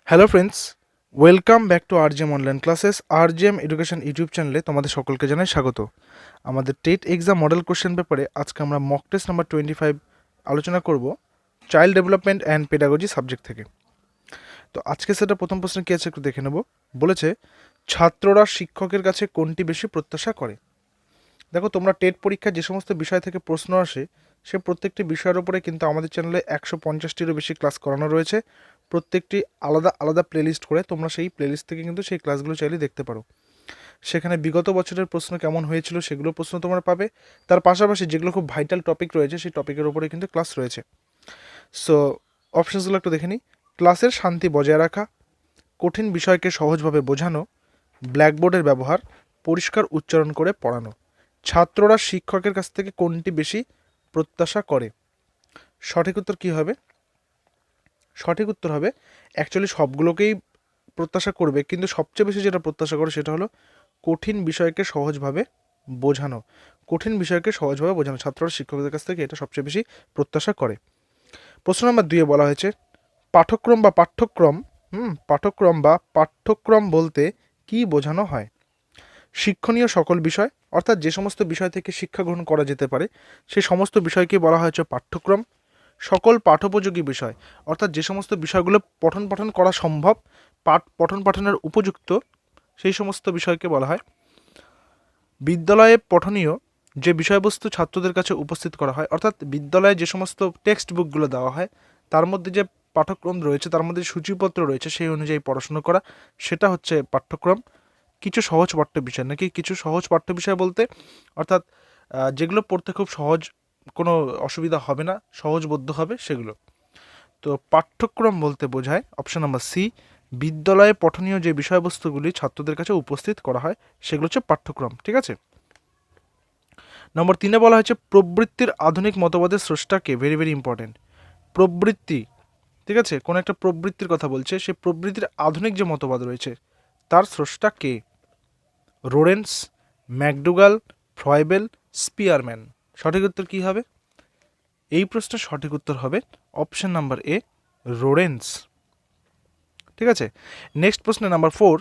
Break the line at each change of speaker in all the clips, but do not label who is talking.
Hello friends, welcome back to RGM online classes. RGM education YouTube চ্যানেলে তোমাদের সকলকে জানাই স্বাগত। আমাদের টেট এক্সাম মডেল কোশ্চেন পেপারে আজকে আমরা মক টেস্ট নাম্বার 25 আলোচনা করব child development and pedagogy subject থেকে। তো আজকে সেটা প্রথম প্রশ্ন কী আছে একটু দেখে নেব। বলেছে, ছাত্ররা শিক্ষকের কাছে কোনটি বেশি প্রত্যাশা করে? দেখো, তোমরা টেট পরীক্ষায় যে সমস্ত বিষয় থেকে প্রশ্ন আসে সে প্রত্যেকটি বিষয়ের উপরে কিন্তু আমাদের চ্যানেলে 150টিরও বেশি ক্লাস করানো রয়েছে। প্রত্যেকটি আলাদা আলাদা প্লেলিস্ট করে তোমরা সেই প্লেলিস্ট থেকে কিন্তু সেই ক্লাসগুলো চাইলে দেখতে পারো। সেখানে বিগত বছরের প্রশ্ন কেমন হয়েছিল সেগুলো প্রশ্ন তোমরা পাবে। তার পাশাপাশি যেগুলো খুব ভাইটাল টপিক রয়েছে সেই টপিকের উপরে কিন্তু ক্লাস রয়েছে। সো অপশানসগুলো একটু দেখে নিই। ক্লাসের শান্তি বজায় রাখা, কঠিন বিষয়কে সহজভাবে বোঝানো, ব্ল্যাকবোর্ডের ব্যবহার, পরিষ্কার উচ্চারণ করে পড়ানো। ছাত্ররা শিক্ষকের কাছ থেকে কোনটি বেশি প্রত্যাশা করে? সঠিক উত্তর কী হবে? সঠিক উত্তর হবে অ্যাকচুয়ালি সবগুলোকেই প্রত্যাশা করবে, কিন্তু সবচেয়ে বেশি যেটা প্রত্যাশা করে সেটা হলো কঠিন বিষয়কে সহজভাবে বোঝানো। কঠিন বিষয়কে সহজভাবে বোঝানো ছাত্ররা শিক্ষকদের কাছ থেকে এটা সবচেয়ে বেশি প্রত্যাশা করে। প্রশ্ন নম্বর 2-এ বলা হয়েছে, পাঠ্যক্রম বলতে কি বোঝানো হয়? শিক্ষণীয় সকল বিষয়, অর্থাৎ যে সমস্ত বিষয় থেকে শিক্ষা গ্রহণ করা যেতে পারে সেই সমস্ত বিষয়কে বলা হয়েছে পাঠ্যক্রম। সকল পাঠোপযোগী বিষয়, অর্থাৎ যে সমস্ত বিষয়গুলো পঠন পাঠন করা সম্ভব, পঠন পাঠনের উপযুক্ত, সেই সমস্ত বিষয়কে বলা হয়। বিদ্যালয়ে পঠনীয় যে বিষয়বস্তু ছাত্রদের কাছে উপস্থিত করা হয়, অর্থাৎ বিদ্যালয়ে যে সমস্ত টেক্সট বুকগুলো দেওয়া হয় তার মধ্যে যে পাঠ্যক্রম রয়েছে, তার মধ্যে সূচিপত্র রয়েছে, সেই অনুযায়ী পড়াশুনো করা, সেটা হচ্ছে পাঠ্যক্রম। কিছু সহজ পাঠ্য বিষয়, নাকি কিছু সহজ পাঠ্য বিষয় বলতে অর্থাৎ যেগুলো পড়তে খুব সহজ, কোনো অসুবিধা হবে না, সহজবোধ্য হবে সেগুলো। তো পাঠ্যক্রম বলতে বোঝায় অপশন নাম্বার সি, বিদ্যালয়ে পঠনীয় যে বিষয়বস্তুগুলি ছাত্রদের কাছে উপস্থিত করা হয় সেগুলো হচ্ছে পাঠ্যক্রম। ঠিক আছে। নম্বর 3-এ বলা হয়েছে, প্রবৃত্তির আধুনিক মতবাদের স্রষ্টাকে, ভেরি ভেরি ইম্পর্টেন্ট। প্রবৃত্তি, ঠিক আছে, কোন একটা প্রবৃত্তির কথা বলছে, সেই প্রবৃত্তির আধুনিক যে মতবাদ রয়েছে তার স্রষ্টা কে? রোরেন্স, ম্যাকডুগাল, ফ্রয়েবেল, স্পিয়ারম্যান। সঠিক উত্তর কী হবে? এই প্রশ্নের সঠিক উত্তর হবে অপশন নাম্বার এ, রোরেন্স। ঠিক আছে। নেক্সট প্রশ্ন নাম্বার 4,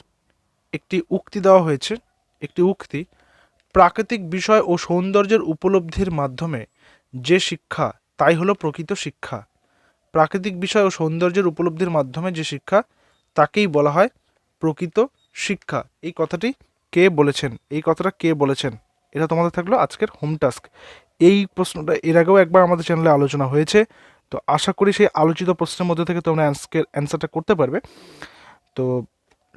একটি উক্তি দেওয়া হয়েছে। একটি উক্তি, প্রাকৃতিক বিষয় ও সৌন্দর্যের উপলব্ধির মাধ্যমে যে শিক্ষা তাই হলো প্রকৃত শিক্ষা। প্রাকৃতিক বিষয় ও সৌন্দর্যের উপলব্ধির মাধ্যমে যে শিক্ষা তাকেই বলা হয় প্রকৃত শিক্ষা। এই কথাটি কে বলেছেন? এই কথাটা কে বলেছেন? এটা তোমাদের থাকলো আজকের হোম টাস্ক। এই প্রশ্নটা এর আগেও একবার আমাদের চ্যানেলে আলোচনা হয়েছে, তো আশা করি সেই আলোচিত প্রশ্নের মধ্যে থেকে তোমরা অ্যান্সারটা করতে পারবে। তো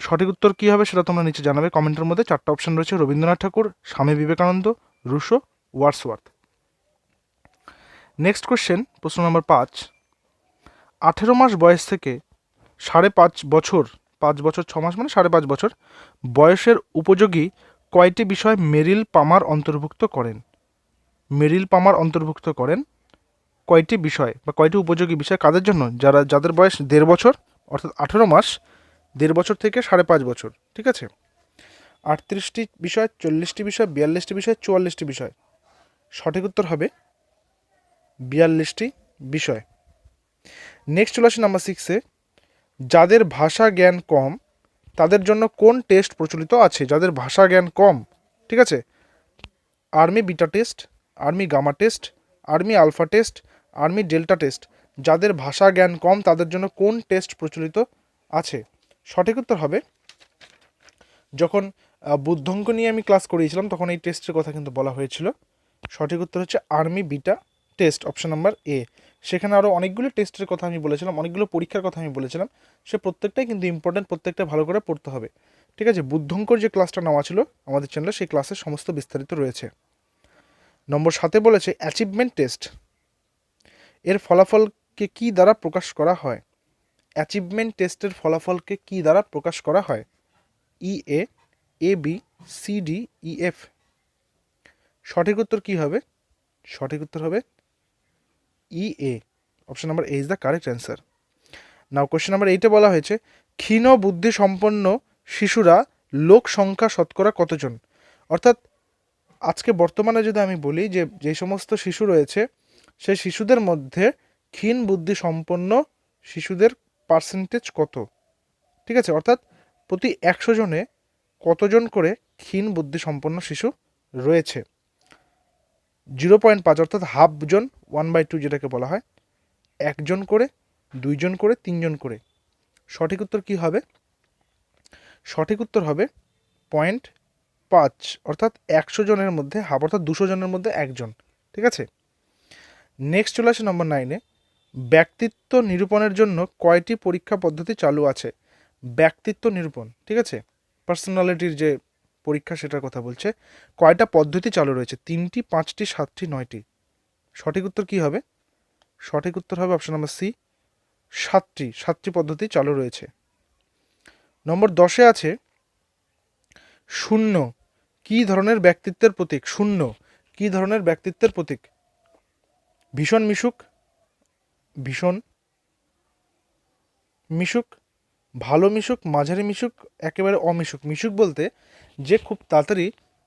সঠিক উত্তর কী হবে সেটা তোমরা নিচে জানাবে কমেন্টের মধ্যে। 4টা অপশন রয়েছে: Rabindranath Thakur, Swami Vivekananda, Rousseau, Wordsworth. Next question, প্রশ্ন নম্বর 5, 18 মাস বয়স থেকে 5.5 বছর, 5 বছর 6 মাস মানে 5.5 বছর বয়সের উপযোগী কয়টি বিষয় মেরিল পামার অন্তর্ভুক্ত করেন? মেরিল পামার অন্তর্ভুক্ত করেন কয়টি বিষয় বা কয়টি উপযোগী বিষয় কাদের জন্য? যাদের বয়স 1.5 বছর, অর্থাৎ 18 মাস, 1.5 বছর থেকে 5.5 বছর। ঠিক আছে। 38টি বিষয়, 40টি বিষয়, 42টি বিষয়, 44টি বিষয়। সঠিক উত্তর হবে 42টি বিষয়। নেক্সট চলে আসি নাম্বার 6-এ, যাদের ভাষা জ্ঞান কম তাদের জন্য কোন টেস্ট প্রচলিত আছে? যাদের ভাষা জ্ঞান কম, ঠিক আছে, army beta test, army gamma test, army alpha test, army delta test. যাদের ভাষা জ্ঞান কম তাদের জন্য কোন টেস্ট প্রচলিত আছে? সঠিক উত্তর হবে, যখন বুদ্ধঙ্ক নিয়ে আমি ক্লাস করিয়েছিলাম তখন এই টেস্টের কথা কিন্তু বলা হয়েছিল। সঠিক উত্তর হচ্ছে army beta test, option number এ। সেখানে আরও অনেকগুলো টেস্টের কথা আমি বলেছিলাম, অনেকগুলো পরীক্ষার কথা আমি বলেছিলাম, সে প্রত্যেকটাই কিন্তু ইম্পর্টেন্ট, প্রত্যেকটা ভালো করে পড়তে হবে। ঠিক আছে। বুদ্ধঙ্কর যে ক্লাসটা নেওয়া ছিল আমাদের চ্যানেলে সেই ক্লাসের সমস্ত বিস্তারিত রয়েছে। নম্বর 7-এ বলেছে, অ্যাচিভমেন্ট টেস্ট এর ফলাফলকে কী দ্বারা প্রকাশ করা হয়? অ্যাচিভমেন্ট টেস্টের ফলাফলকে কী দ্বারা প্রকাশ করা হয়? ইএ, A B, C D, E F. সঠিক উত্তর কী হবে? সঠিক উত্তর হবে ইএ, option number A is the correct answer. Now question number 8-এ বলা হয়েছে, ক্ষীণ বুদ্ধি সম্পন্ন শিশুরা লোক সংখ্যা শতকরা কতজন? অর্থাৎ আজকে বর্তমানে যদি আমি বলি যে সমস্ত শিশু রয়েছে সেই শিশুদের মধ্যে ক্ষীণ বুদ্ধি সম্পন্ন শিশুদের পার্সেন্টেজ কত? ঠিক আছে, অর্থাৎ প্রতি 100 জনে কতজন করে ক্ষীণ বুদ্ধিসম্পন্ন শিশু রয়েছে? 0.5 অর্থাৎ হাফ জন, 1/2 যেটাকে বলা হয়, 1 জন করে, 2 জন করে, 3 জন করে। সঠিক উত্তর কি হবে? সঠিক উত্তর হবে 0.5 অর্থাৎ 100 জনের মধ্যে হাফ অর্থাৎ 200 জনের মধ্যে 1 জন। ঠিক আছে, নেক্সট চলে আসে নম্বর 9-এ। ব্যক্তিত্ব নিরূপণের জন্য কয়টি পরীক্ষা পদ্ধতি চালু আছে? ব্যক্তিত্ব নিরূপণ, ঠিক আছে, পার্সোনালিটির যে পরীক্ষা সেটার কথা বলছে। কয়টা পদ্ধতি চালু রয়েছে? 3টি, 5টি, 7টি, 9টি। সঠিক উত্তর কি হবে? সঠিক উত্তর হবে অপশন নাম্বার সি, 7টি পদ্ধতি চালু রয়েছে। নম্বর 10-এ আছে শূন্য কি ধরনের ব্যক্তিত্বের প্রতীক? শূন্য কি ধরনের ব্যক্তিত্বের প্রতীক? ভীষণ মিশুক, ভীষণ মিশুক, ভালো মিশুক, মাঝারি মিশুক, একেবারে অমিশুক। মিশুক বলতে যে খুব তাড়াতাড়ি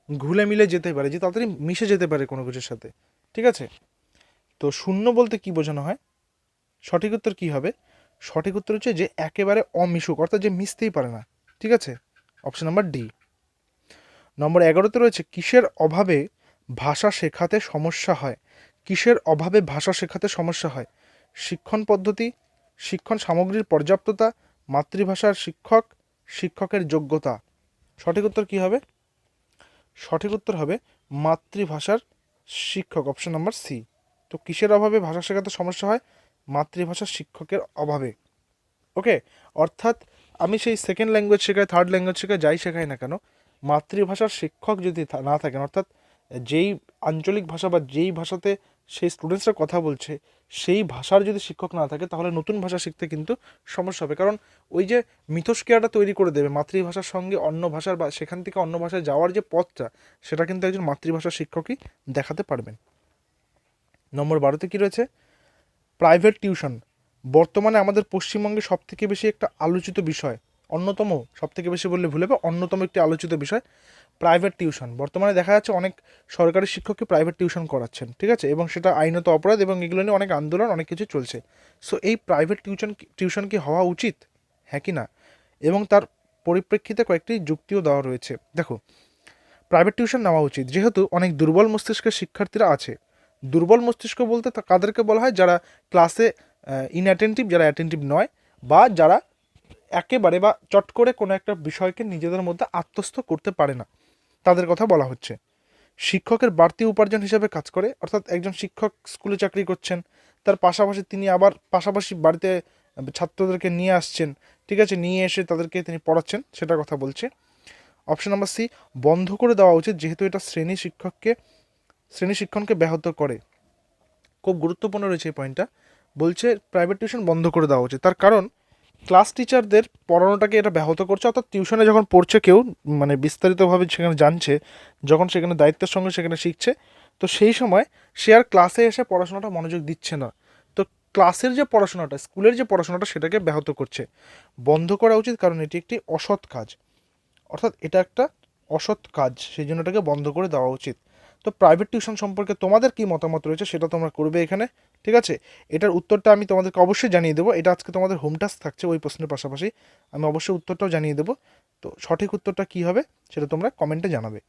ঘুলে মিলে যেতে পারে, যে তাড়াতাড়ি মিশে যেতে পারে কোনো কিছুর সাথে। ঠিক আছে, তো শূন্য বলতে কি বোঝানো হয়? সঠিক উত্তর কি হবে? সঠিক উত্তর হচ্ছে যে একেবারে অমিশুক, অর্থাৎ যে মিশতেই পারে না। ঠিক আছে, অপশন নাম্বার ডি। নম্বর 11-তে রয়েছে কিসের অভাবে ভাষা শেখাতে সমস্যা হয়? কিসের অভাবে ভাষা শেখাতে সমস্যা হয়? শিক্ষণ পদ্ধতি, শিক্ষণ সামগ্রীর পর্যাপ্ততা, মাতৃভাষার শিক্ষক, শিক্ষকের যোগ্যতা। সঠিক উত্তর কি হবে? সঠিক উত্তর হবে মাতৃভাষার শিক্ষক, অপশন নাম্বার সি। তো কিসের অভাবে ভাষা শেখাতে সমস্যা হয়? মাতৃভাষার শিক্ষকের অভাবে। ওকে, অর্থাৎ আমি সেই সেকেন্ড ল্যাঙ্গুয়েজ শেখাই, থার্ড ল্যাঙ্গুয়েজ শেখাই, যাই শেখাই না কেন, মাতৃভাষার শিক্ষক যদি না থাকেন, অর্থাৎ যেই আঞ্চলিক ভাষা বা যেই ভাষাতে সেই স্টুডেন্টসরা কথা বলছে সেই ভাষার যদি শিক্ষক না থাকে, তাহলে নতুন ভাষা শিখতে কিন্তু সমস্যা হবে। কারণ ওই যে মিথস্ক্রিয়াটা তৈরি করে দেবে মাতৃভাষার সঙ্গে অন্য ভাষার, বা সেখান থেকে অন্য ভাষায় যাওয়ার যে পথটা, সেটা কিন্তু একজন মাতৃভাষার শিক্ষকই দেখাতে পারবেন। নম্বর 12-তে কী রয়েছে? প্রাইভেট টিউশন বর্তমানে আমাদের পশ্চিমবঙ্গে সবথেকে বেশি একটা আলোচিত বিষয়, অন্যতম, সবথেকে বেশি বললে ভুল হবে, অন্যতম একটি আলোচিত বিষয় প্রাইভেট টিউশন। বর্তমানে দেখা যাচ্ছে অনেক সরকারি শিক্ষককে প্রাইভেট টিউশন করাচ্ছেন। ঠিক আছে, এবং সেটা আইনত অপরাধ, এবং এগুলো নিয়ে অনেক আন্দোলন, অনেক কিছু চলছে। সো এই প্রাইভেট টিউশন কি হওয়া উচিত, হ্যাঁ কি না? এবং তার পরিপ্রেক্ষিতে কয়েকটি যুক্তিও দেওয়া রয়েছে। দেখো, প্রাইভেট টিউশন নেওয়া উচিত যেহেতু অনেক দুর্বল মস্তিষ্কের শিক্ষার্থীরা আছে। দুর্বল মস্তিষ্ক বলতে কাদেরকে বলা হয়? যারা ক্লাসে ইনঅ্যাটেন্টিভ, যারা অ্যাটেন্টিভ নয়, বা যারা একেবারে বা চট করে কোনো একটা বিষয়কে নিজেদের মধ্যে আত্মস্থ করতে পারে না, তাদের কথা বলা হচ্ছে। শিক্ষকের বাড়তি উপার্জন হিসাবে কাজ করে, অর্থাৎ একজন শিক্ষক স্কুলে চাকরি করছেন, তার পাশাপাশি তিনি আবার পাশাপাশি বাড়িতে ছাত্রদেরকে নিয়ে আসছেন। ঠিক আছে, নিয়ে এসে তাদেরকে তিনি পড়াচ্ছেন, সেটার কথা বলছে। অপশন নাম্বার সি, বন্ধ করে দেওয়া উচিত যেহেতু এটা শ্রেণী শিক্ষণকে ব্যাহত করে। খুব গুরুত্বপূর্ণ রয়েছে এই পয়েন্টটা। বলছে প্রাইভেট টিউশন বন্ধ করে দেওয়া উচিত, তার কারণ ক্লাস টিচারদের পড়ানোটাকে এটা ব্যাহত করছে। অর্থাৎ টিউশনে যখন পড়ছে কেউ, মানে বিস্তারিতভাবে সেখানে জানছে, যখন সেখানে দায়িত্বের সঙ্গে সেখানে শিখছে, তো সেই সময় সে আর ক্লাসে এসে পড়াশোনাটা মনোযোগ দিচ্ছে না। তো ক্লাসের যে পড়াশোনাটা, স্কুলের যে পড়াশোনাটা, সেটাকে ব্যাহত করছে। বন্ধ করা উচিত, কারণ এটি একটি অসৎ কাজ, অর্থাৎ এটা একটা অসৎ কাজ, সেই জন্য এটাকে বন্ধ করে দেওয়া উচিত। তো প্রাইভেট টিউশন সম্পর্কে তোমাদের কি মতামত রয়েছে সেটা তোমরা করবে এখানে। ঠিক আছে, এটার উত্তরটা আমি তোমাদেরকে অবশ্যই জানিয়ে দেবো। এটা আজকে তোমাদের হোম টাস্ক থাকছে, ওই প্রশ্নের পাশাপাশি আমি অবশ্যই উত্তরটাও জানিয়ে দেবো। তো সঠিক উত্তরটা কী হবে সেটা তোমরা কমেন্টে জানাবে।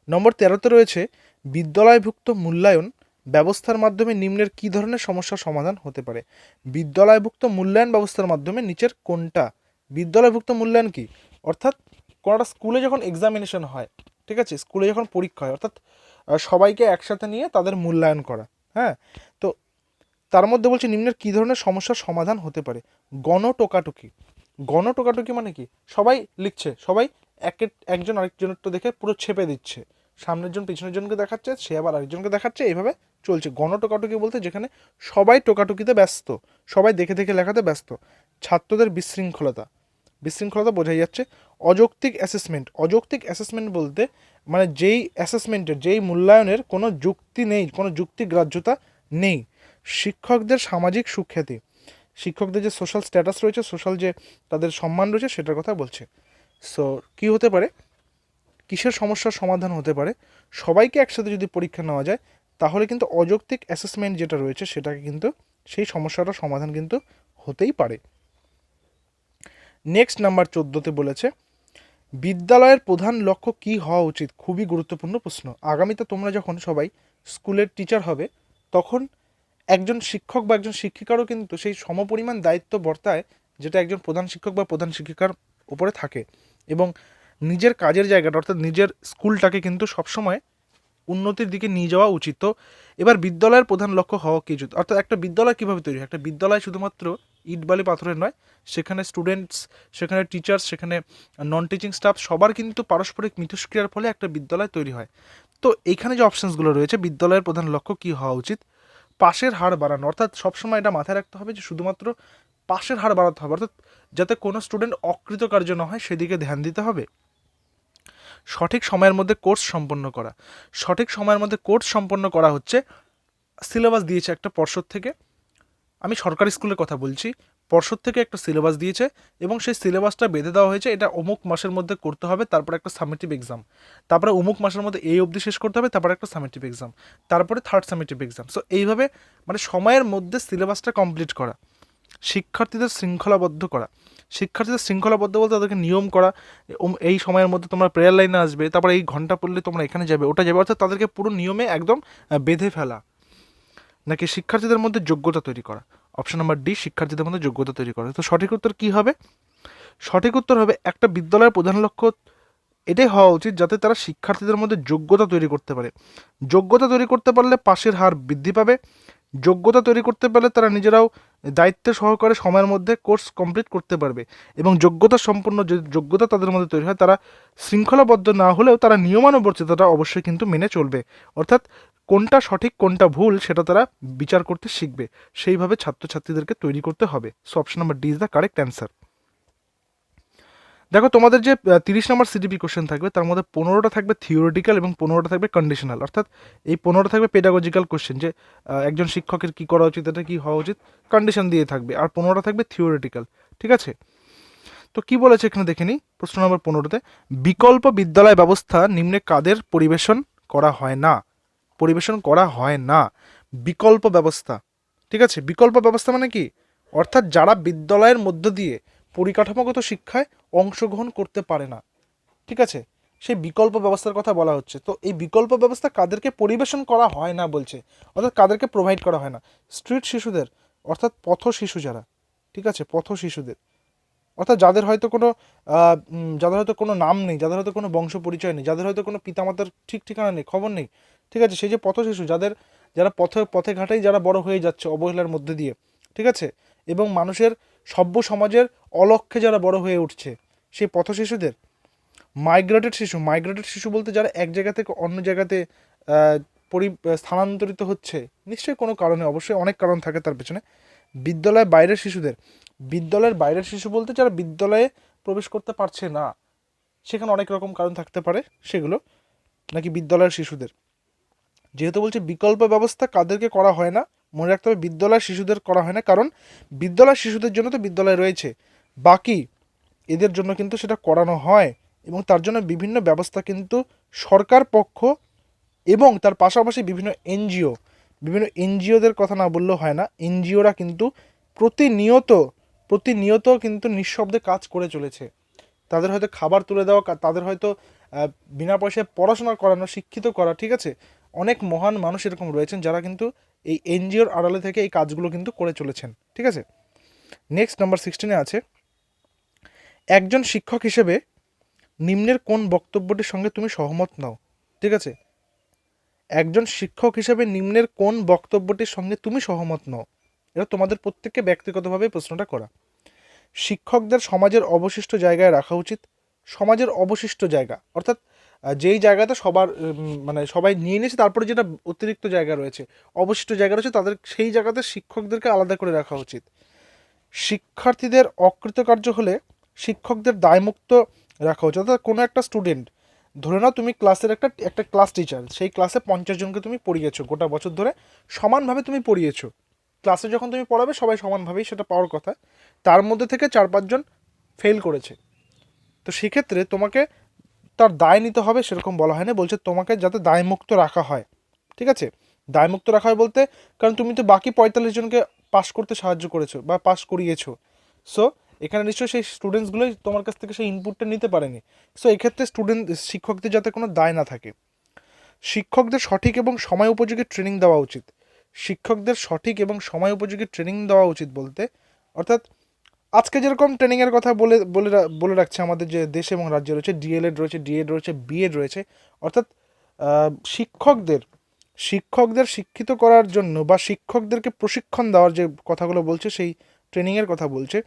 নম্বর 13-তে রয়েছে বিদ্যালয়ভুক্ত মূল্যায়ন ব্যবস্থার মাধ্যমে নিম্নের কী ধরনের সমস্যার সমাধান হতে পারে? বিদ্যালয়ভুক্ত মূল্যায়ন ব্যবস্থার মাধ্যমে নিচের কোনটা? বিদ্যালয়ভুক্ত মূল্যায়ন কি? অর্থাৎ কোনো একটা স্কুলে যখন এক্সামিনেশন হয়, ঠিক আছে, স্কুলে যখন পরীক্ষা হয়, অর্থাৎ সবাইকে একসাথে নিয়ে তাদের মূল্যায়ন করা। হ্যাঁ, তো তার মধ্যে বলছে নিম্নের কী ধরনের সমস্যার সমাধান হতে পারে? গণটোকাটুকি। গণটোকাটুকি মানে কি? সবাই লিখছে, সবাই একজন আরেকজনের তো দেখে পুরো ছেপে দিচ্ছে, সামনের জন পিছনের জনকে দেখাচ্ছে, সে আবার আরেকজনকে দেখাচ্ছে, এইভাবে চলছে। গণটোকাটুকি বলতে যেখানে সবাই টোকাটুকিতে ব্যস্ত, সবাই দেখে দেখে লেখাতে ব্যস্ত। ছাত্রদের বিশৃঙ্খলতা বোঝাই যাচ্ছে। অযৌক্তিক অ্যাসেসমেন্ট বলতে মানে যেই মূল্যায়নের কোনো যুক্তি নেই, কোনো যুক্তিগ্রাহ্যতা নেই। শিক্ষকদের সামাজিক সুখ্যাতি, শিক্ষকদের যে সোশ্যাল স্ট্যাটাস রয়েছে, সোশ্যাল যে তাদের সম্মান রয়েছে, সেটার কথা বলছে। সো কী হতে পারে, কিসের সমস্যার সমাধান হতে পারে? সবাইকে একসাথে যদি পরীক্ষা নেওয়া যায়, তাহলে কিন্তু অযৌক্তিক অ্যাসেসমেন্ট যেটা রয়েছে, সেটাকে কিন্তু সেই সমস্যাটার সমাধান কিন্তু হতেই পারে। নেক্সট নাম্বার 14তে বলেছে বিদ্যালয়ের প্রধান লক্ষ্য কী হওয়া উচিত। খুবই গুরুত্বপূর্ণ প্রশ্ন। আগামীতে তোমরা যখন সবাই স্কুলের টিচার হবে তখন একজন শিক্ষক বা একজন শিক্ষিকারও কিন্তু সেই সমপরিমাণ দায়িত্ব বর্তায় যেটা একজন প্রধান শিক্ষক বা প্রধান শিক্ষিকার উপরে থাকে, এবং নিজের কাজের জায়গাটা অর্থাৎ নিজের স্কুলটাকে কিন্তু সবসময় উন্নতির দিকে নিয়ে যাওয়া উচিত। তো এবার বিদ্যালয়ের প্রধান লক্ষ্য হওয়া কি উচিত, অর্থাৎ একটা বিদ্যালয় কীভাবে তৈরি হয়। একটা বিদ্যালয় শুধুমাত্র ইট বালি পাথরের নয়, সেখানে স্টুডেন্টস, সেখানে টিচার্স, সেখানে নন টিচিং স্টাফ সবার কিন্তু পারস্পরিক মিথস্ক্রিয়ার ফলে একটা বিদ্যালয় তৈরি হয়। তো এইখানে যে অপশানসগুলো রয়েছে, বিদ্যালয়ের প্রধান লক্ষ্য কী হওয়া উচিত, পাশের হার বাড়ানো, অর্থাৎ সবসময় এটা মাথায় রাখতে হবে যে শুধুমাত্র পাশের হার বাড়াতে হবে, অর্থাৎ যাতে কোনো স্টুডেন্ট অকৃতকার্য না হয় সেদিকে ধ্যান দিতে হবে। সঠিক সময়ের মধ্যে কোর্স সম্পন্ন করা, সঠিক সময়ের মধ্যে কোর্স সম্পন্ন করা হচ্ছে সিলেবাস দিয়েছে একটা পর্ষদ থেকে, আমি সরকারি স্কুলের কথা বলছি, পর্ষদ থেকে একটা সিলেবাস দিয়েছে এবং সেই সিলেবাসটা বেঁধে দেওয়া হয়েছে এটা অমুক মাসের মধ্যে করতে হবে, তারপরে একটা সামেটিভ এক্সাম, তারপরে অমুক মাসের মধ্যে এই অবধি শেষ করতে হবে, তারপরে একটা সামেটিভ এক্সাম, তারপরে থার্ড সামেটিভ এক্সাম। সো এইভাবে মানে সময়ের মধ্যে সিলেবাসটা কমপ্লিট করা, শিক্ষার্থীদের শৃঙ্খলাবদ্ধ করা, শিক্ষার্থীদের শৃঙ্খলাবদ্ধ বলতে তাদেরকে নিয়ম করা, এই সময়ের মধ্যে তোমরা প্রেয়ার লাইনে আসবে, তারপরে এই ঘন্টা পড়লে তোমরা এখানে যাবে ওটা যাবে, অর্থাৎ তাদেরকে পুরো নিয়মে একদম বেঁধে ফেলা। নাকি শিক্ষার্থীদের মধ্যে যোগ্যতা তৈরি করা, অপশন নাম্বার ডি, শিক্ষার্থীদের মধ্যে যোগ্যতা তৈরি করা। তো সঠিক উত্তর কী হবে, সঠিক উত্তর হবে একটা বিদ্যালয়ের প্রধান লক্ষ্য এটাই হওয়া উচিত যাতে তারা শিক্ষার্থীদের মধ্যে যোগ্যতা তৈরি করতে পারে। যোগ্যতা তৈরি করতে পারলে পাশের হার বৃদ্ধি পাবে, যোগ্যতা তৈরি করতে পারলে তারা নিজেরাও দায়িত্ব সহকারে সময়ের মধ্যে কোর্স কমপ্লিট করতে পারবে, এবং যোগ্যতা সম্পন্ন যে যোগ্যতা তাদের মধ্যে তৈরি হয় তারা শৃঙ্খলাবদ্ধ না হলেও তারা নিয়মানুবর্তিতাটা অবশ্যই কিন্তু মেনে চলবে, অর্থাৎ কোনটা সঠিক কোনটা ভুল সেটা তারা বিচার করতে শিখবে, সেইভাবে ছাত্রছাত্রীদেরকে তৈরি করতে হবে। So option number D is the correct answer. দেখো তোমাদের যে 30 নম্বর সিডিপি কোশ্চেন থাকবে তার মধ্যে 15টা থাকবে থিওরিটিক্যাল এবং 15টা থাকবে কন্ডিশনাল, অর্থাৎ এই 15টা থাকবে পেডাগজিক্যাল কোশ্চেন, যে একজন শিক্ষকের কী করা উচিত, এটা কী হওয়া উচিত, কন্ডিশন দিয়ে থাকবে, আর 15টা থাকবে থিওরিটিক্যাল। ঠিক আছে, তো কি বলেছে এখানে দেখে নিই। প্রশ্ন নম্বর 15তে বিকল্প বিদ্যালয় ব্যবস্থা নিম্নে কাদের পরিবেশন করা হয় না, পরিবেশন করা হয় না, বিকল্প ব্যবস্থা। ঠিক আছে, বিকল্প ব্যবস্থা মানে কি, অর্থাৎ যারা বিদ্যালয়ের মধ্য দিয়ে পরিকাঠামোগত শিক্ষায় অংশগ্রহণ করতে পারে না, ঠিক আছে, সেই বিকল্প ব্যবস্থার কথা বলা হচ্ছে। তো এই বিকল্প ব্যবস্থা কাদেরকে পরিবেশন করা হয় না বলছে, অর্থাৎ কাদেরকে প্রোভাইড করা হয় না, স্ট্রিট শিশুদের, অর্থাৎ পথ শিশু যারা, ঠিক আছে, পথ শিশুদের, অর্থাৎ যাদের হয়তো কোনো যাদের হয়তো কোনো নাম নেই, যাদের হয়তো কোনো বংশ পরিচয় নেই, যাদের হয়তো কোনো পিতামাতার ঠিক ঠিকানা নেই, খবর নেই, ঠিক আছে, সেই যে পথ শিশু যারা পথে পথে ঘাটেই যারা বড় হয়ে যাচ্ছে অবহেলার মধ্যে দিয়ে, ঠিক আছে, এবং মানুষের সভ্য সমাজের অলক্ষ্যে যারা বড় হয়ে উঠছে, সেই পথ শিশুদের। মাইগ্রেটেড শিশু, মাইগ্রেটেড শিশু বলতে যারা এক জায়গা থেকে অন্য জায়গাতে স্থানান্তরিত হচ্ছে, নিশ্চয়ই কোনো কারণে, অবশ্যই অনেক কারণ থাকে তার পেছনে। বিদ্যালয়ের বাইরের শিশুদের, বিদ্যালয়ের বাইরের শিশু বলতে যারা বিদ্যালয়ে প্রবেশ করতে পারছে না, সেখানে অনেক রকম কারণ থাকতে পারে, সেগুলো নাকি বিদ্যালয়ের শিশুদের। যেহেতু বলছে বিকল্প ব্যবস্থা কাদেরকে করা হয় না, মনে রাখতে হবে বিদ্যালয়ের শিশুদের করা হয় না, কারণ বিদ্যালয়ের শিশুদের জন্য তো বিদ্যালয় রয়েছে, বাকি এদের জন্য কিন্তু সেটা করানো হয়, এবং তার জন্য বিভিন্ন ব্যবস্থা কিন্তু সরকার পক্ষ এবং তার পাশাপাশি বিভিন্ন এনজিওদের কথা না বললেও হয় না, এনজিওরা কিন্তু প্রতিনিয়ত কিন্তু নিঃশব্দে কাজ করে চলেছে। তাদের হয়তো খাবার তুলে দেওয়া, তাদের হয়তো বিনা পয়সায় পড়াশোনা করানো, শিক্ষিত করা, ঠিক আছে, অনেক মহান মানুষ এরকম রয়েছেন যারা কিন্তু এই এনজিওর আড়ালে থেকে এই কাজগুলো কিন্তু করে চলেছেন। ঠিক আছে, নেক্সট নাম্বার 16-এ আছে একজন শিক্ষক হিসেবে নিম্নের কোন বক্তব্যটির সঙ্গে তুমি সহমত নাও। ঠিক আছে, একজন শিক্ষক হিসেবে নিম্নের কোন বক্তব্যটির সঙ্গে তুমি সহমত নও, এটা তোমাদের প্রত্যেককে ব্যক্তিগতভাবে প্রশ্নটা করা। শিক্ষকদের সমাজের অবশিষ্ট জায়গায় রাখা উচিত। সমাজের অবশিষ্ট জায়গা অর্থাৎ যেই জায়গাতে সবার মানে সবাই নিয়ে নিয়েছে, তারপরে যেটা অতিরিক্ত জায়গা রয়েছে, অবশিষ্ট জায়গা রয়েছে, তাদের সেই জায়গাতে শিক্ষকদেরকে আলাদা করে রাখা উচিত। শিক্ষার্থীদের অকৃতকার্য হলে শিক্ষকদের দায়মুক্ত রাখা উচিত, অর্থাৎ কোনো একটা স্টুডেন্ট, ধরে নাও তুমি ক্লাসের একটা ক্লাস টিচার, সেই ক্লাসে 50 জনকে তুমি পড়িয়েছো, গোটা বছর ধরে সমানভাবে তুমি পড়িয়েছো, ক্লাসে যখন তুমি পড়াবে সবাই সমানভাবেই সেটা পাওয়ার কথা, তার মধ্যে থেকে 4-5 জন ফেল করেছে, তো সেক্ষেত্রে তোমাকে তার দায় নিতে হবে সেরকম বলা হয় না, বলছে তোমাকে যাতে দায়মুক্ত রাখা হয়। ঠিক আছে, দায়মুক্ত রাখা হয় বলতে, কারণ তুমি তো বাকি 45 জনকে পাস করতে সাহায্য করেছো বা পাস করিয়েছো, সো এখানে নিশ্চয়ই সেই স্টুডেন্টসগুলোই তোমার কাছ থেকে সেই ইনপুটটা নিতে পারেনি। সো এক্ষেত্রে শিক্ষকদের যাতে কোনো দায় না থাকে। শিক্ষকদের সঠিক এবং সময় উপযোগী ট্রেনিং দেওয়া উচিত। শিক্ষকদের সঠিক এবং সময় উপযোগী ট্রেনিং দেওয়া উচিত বলতে অর্থাৎ আজকে যেরকম ট্রেনিংয়ের কথা বলে রাখছে আমাদের যে দেশ এবং রাজ্যে রয়েছে, ডিএলএড রয়েছে, ডিএড রয়েছে, বিএড রয়েছে, অর্থাৎ শিক্ষকদের শিক্ষিত করার জন্য বা শিক্ষকদেরকে প্রশিক্ষণ দেওয়ার যে কথাগুলো বলছে সেই ট্রেনিংয়ের কথা বলছে।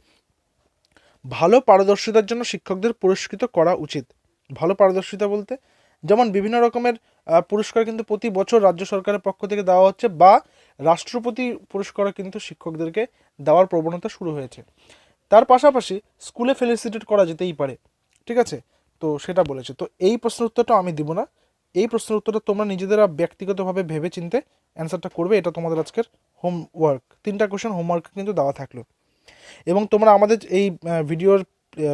ভালো পারদর্শিতার জন্য শিক্ষকদের পুরস্কৃত করা উচিত। ভালো পারদর্শিতা বলতে যেমন বিভিন্ন রকমের পুরস্কার কিন্তু প্রতি বছর রাজ্য সরকারের পক্ষ থেকে দেওয়া হচ্ছে, বা রাষ্ট্রপতি পুরস্কারও কিন্তু শিক্ষকদেরকে দেওয়ার প্রবণতা শুরু হয়েছে। তার পাশাপাশি স্কুলে ফেলিসিটেট করা যেতেই পারে, ঠিক আছে? তো সেটা বলেছে। তো এই প্রশ্নের উত্তরটা আমি দিব না, এই প্রশ্নের উত্তরটা তোমরা নিজেদের ব্যক্তিগতভাবে ভেবে চিনতে অ্যান্সারটা করবে। এটা তোমাদের আজকের হোমওয়ার্ক, 3টা কোশ্চেন হোমওয়ার্ক কিন্তু দেওয়া থাকলো। এবং তোমরা আমাদের এই ভিডিওর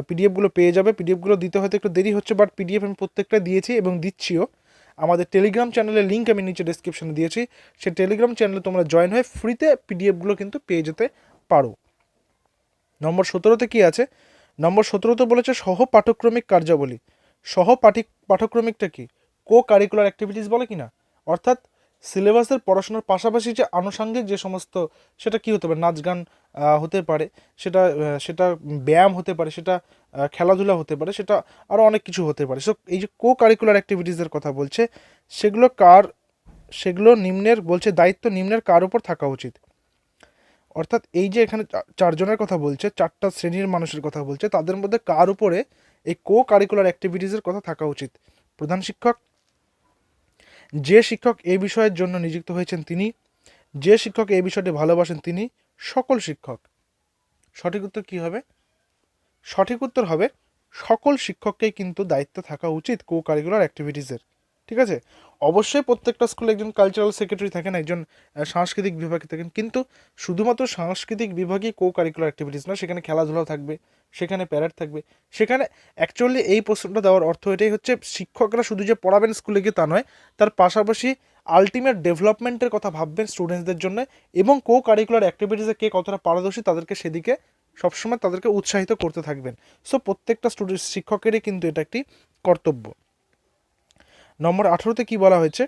পিডিএফগুলো পেয়ে যাবে। পিডিএফগুলো দিতে হয়তো একটু দেরি হচ্ছে, বাট পিডিএফ আমি প্রত্যেকটা দিয়েছি এবং দিচ্ছিও। আমাদের টেলিগ্রাম চ্যানেলের লিঙ্ক আমি নিচে ডেসক্রিপশনে দিয়েছি, সেই টেলিগ্রাম চ্যানেলে তোমরা জয়েন হয়ে ফ্রিতে পিডিএফগুলো কিন্তু পেয়ে যেতে পারো। নম্বর 17তে কী আছে? নম্বর 17তে বলেছে সহ পাঠক্রমিক কার্যাবলী। পাঠক্রমিকটা কি? কো কারিকুলার অ্যাক্টিভিটিস বলে কি না, অর্থাৎ সিলেবাসের পড়াশোনার পাশাপাশি যে আনুষঙ্গিক যে সমস্ত, সেটা কি হতে পারে, নাচ গান হতে পারে, সেটা ব্যায়াম হতে পারে, সেটা খেলাধুলা হতে পারে, সেটা আরও অনেক কিছু হতে পারে। সো এই যে কো কারিকুলার অ্যাক্টিভিটিসের কথা বলছে, সেগুলো নিম্নের বলছে দায়িত্ব নিম্নের কার উপর থাকা উচিত। অর্থাৎ এই যে এখানে 4 জনের কথা বলছে, 4টা শ্রেণীর মানুষের কথা বলছে, তাদের মধ্যে কার উপরে এই কো কারিকুলার অ্যাক্টিভিটিসের কথা থাকা উচিত? প্রধান শিক্ষক, যে শিক্ষক এই বিষয়ের জন্য নিযুক্ত হয়েছেন তিনি, যে শিক্ষক এই বিষয়টি ভালোবাসেন তিনি, সকল শিক্ষক। সঠিক উত্তর কী হবে? সঠিক উত্তর হবে সকল শিক্ষককেই কিন্তু দায়িত্ব থাকা উচিত কো কারিকুলার অ্যাক্টিভিটিসের, ঠিক আছে? অবশ্যই প্রত্যেকটা স্কুলে একজন কালচারাল সেক্রেটারি থাকেন, একজন সাংস্কৃতিক বিভাগে থাকেন, কিন্তু শুধুমাত্র সাংস্কৃতিক বিভাগই কো কারিকুলার অ্যাক্টিভিটিস না, সেখানে খেলাধুলাও থাকবে, সেখানে প্যারেড থাকবে, সেখানে অ্যাকচুয়ালি এই প্রশ্নটা দেওয়ার অর্থ এটাই হচ্ছে, শিক্ষকরা শুধু যে পড়াবেন স্কুলে গিয়ে তা নয়, তার পাশাপাশি আলটিমেট ডেভেলপমেন্টের কথা ভাববেন স্টুডেন্টসদের জন্য, এবং কো কারিকুলার অ্যাক্টিভিটিসে কে কতটা পারদর্শী তাদেরকে সেদিকে সবসময় তাদেরকে উৎসাহিত করতে থাকবেন। সো প্রত্যেকটা শিক্ষকেরই কিন্তু এটা একটি কর্তব্য। নম্বর 18তে কি বলা হয়েছে?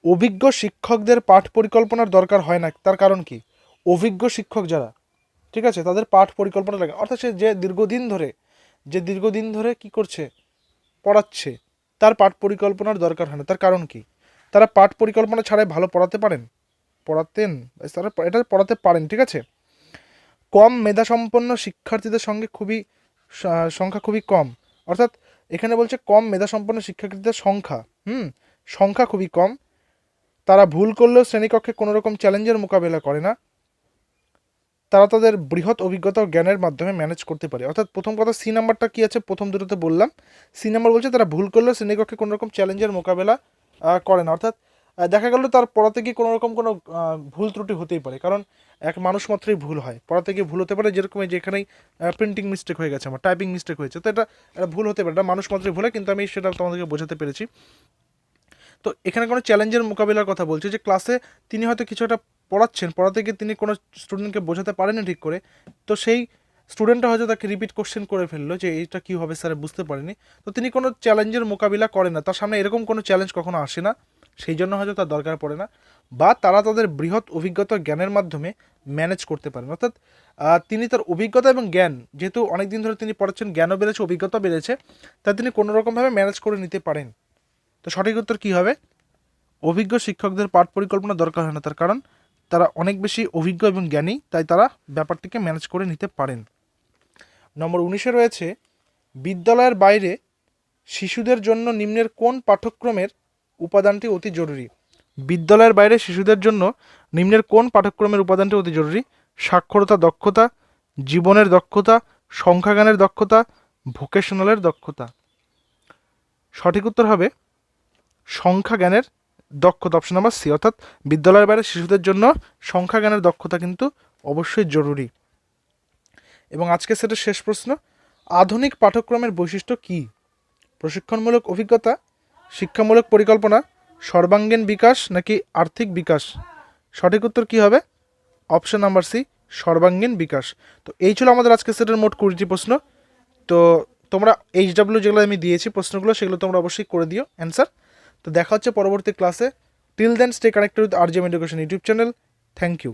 অভিজ্ঞ শিক্ষকদের পাঠ পরিকল্পনার দরকার হয় না, তার কারণ কি? অভিজ্ঞ শিক্ষক যারা, ঠিক আছে, তাদের পাঠ পরিকল্পনা লাগে, অর্থাৎ সে যে দীর্ঘদিন ধরে কি করছে, পড়াচ্ছে, তার পাঠ পরিকল্পনার দরকার হয় না, তার কারণ কি? তারা পাঠ পরিকল্পনা ছাড়াই ভালো পড়াতে পারেন, তারা এটা পড়াতে পারেন, ঠিক আছে? কম মেধাসম্পন্ন শিক্ষার্থীদের সংখ্যা খুবই কম, অর্থাৎ এখানে বলছে কম মেধাসম্পন্ন শিক্ষার্থীদের সংখ্যা খুবই কম। তারা ভুল করলেও শ্রেণীকক্ষে কোনো রকম চ্যালেঞ্জের মোকাবেলা করে না, তারা তাদের বৃহৎ অভিজ্ঞতা ও জ্ঞানের মাধ্যমে ম্যানেজ করতে পারে। অর্থাৎ প্রথম কথা, সি নাম্বারটা কী আছে, প্রথম দুটোতে বললাম। সি নাম্বার বলছে তারা ভুল করলেও শ্রেণীকক্ষে কোনো রকম চ্যালেঞ্জের মোকাবেলা করে না, অর্থাৎ দেখা গেল তার পড়াতে গিয়ে কোনো রকম কোনো ভুল ত্রুটি হতেই পারে, কারণ এক মানুষ মাত্রই ভুল হয়, পড়াতে গিয়ে ভুল হতে পারে, যেরকম যেখানেই প্রিন্টিং মিস্টেক হয়ে গেছে, আমার টাইপিং মিস্টেক হয়েছে, তো এটা ভুল হতে পারে, এটা মানুষ মাত্রই ভুল হয়, কিন্তু আমি সেটা তোমাদেরকে বোঝাতে পেরেছি। তো এখানে কোনো চ্যালেঞ্জের মোকাবিলার কথা বলছে, যে ক্লাসে তিনি হয়তো কিছু একটা পড়াতে গিয়ে তিনি কোনো স্টুডেন্টকে বোঝাতে পারেনি ঠিক করে, তো সেই স্টুডেন্টটা হয়তো তাকে রিপিট কোশ্চেন করে ফেললো যে এইটা কী হবে স্যার, বুঝতে পারিনি, তো তিনি কোনো চ্যালেঞ্জের মোকাবিলা করেন না, তার সামনে এরকম কোনো চ্যালেঞ্জ কখনো আসে না, সেই জন্য হয়তো তার দরকার পড়ে না, বা তারা তাদের বৃহৎ অভিজ্ঞতা জ্ঞানের মাধ্যমে ম্যানেজ করতে পারেন। অর্থাৎ তিনি তার অভিজ্ঞতা এবং জ্ঞান, যেহেতু অনেক দিন ধরে তিনি পড়াচ্ছেন, জ্ঞানও বেড়েছে, অভিজ্ঞতা বেড়েছে, তা তিনি কোনোরকমভাবে ম্যানেজ করে নিতে পারেন। তো সঠিক উত্তর কী হবে? অভিজ্ঞ শিক্ষকদের পাঠ পরিকল্পনা দরকার হয় না, তার কারণ তারা অনেক বেশি অভিজ্ঞ এবং জ্ঞানী, তাই তারা ব্যাপারটিকে ম্যানেজ করে নিতে পারেন। নম্বর 19-এ রয়েছে বিদ্যালয়ের বাইরে শিশুদের জন্য নিম্নের কোন পাঠ্যক্রমের উপাদানটি অতি জরুরি? বিদ্যালয়ের বাইরে শিশুদের জন্য নিম্নের কোন পাঠ্যক্রমের উপাদানটি অতি জরুরি? সাক্ষরতা দক্ষতা, জীবনের দক্ষতা, সংখ্যাজ্ঞানের দক্ষতা, ভোকেশনালের দক্ষতা। সঠিক উত্তর হবে সংখ্যাজ্ঞানের দক্ষতা, অপশন নাম্বার সি, অর্থাৎ বিদ্যালয়ের বাইরে শিশুদের জন্য সংখ্যাজ্ঞানের দক্ষতা কিন্তু অবশ্যই জরুরি। এবং আজকে সেটা শেষ প্রশ্ন, আধুনিক পাঠ্যক্রমের বৈশিষ্ট্য কী? প্রশিক্ষণমূলক অভিজ্ঞতা, শিক্ষামূলক পরিকল্পনা, সর্বাঙ্গীন বিকাশ নাকি আর্থিক বিকাশ? সঠিক উত্তর কী হবে? অপশন নাম্বার সি, সর্বাঙ্গীন বিকাশ। তো এই ছিল আমাদের আজকে সেটের মোট 20টি প্রশ্ন। তো তোমরা HW যেগুলো আমি দিয়েছি প্রশ্নগুলো, সেগুলো তোমরা অবশ্যই করে দিও অ্যান্সার। তো দেখা হচ্ছে পরবর্তী ক্লাসে। Till then stay connected with RGM education YouTube channel. Thank you.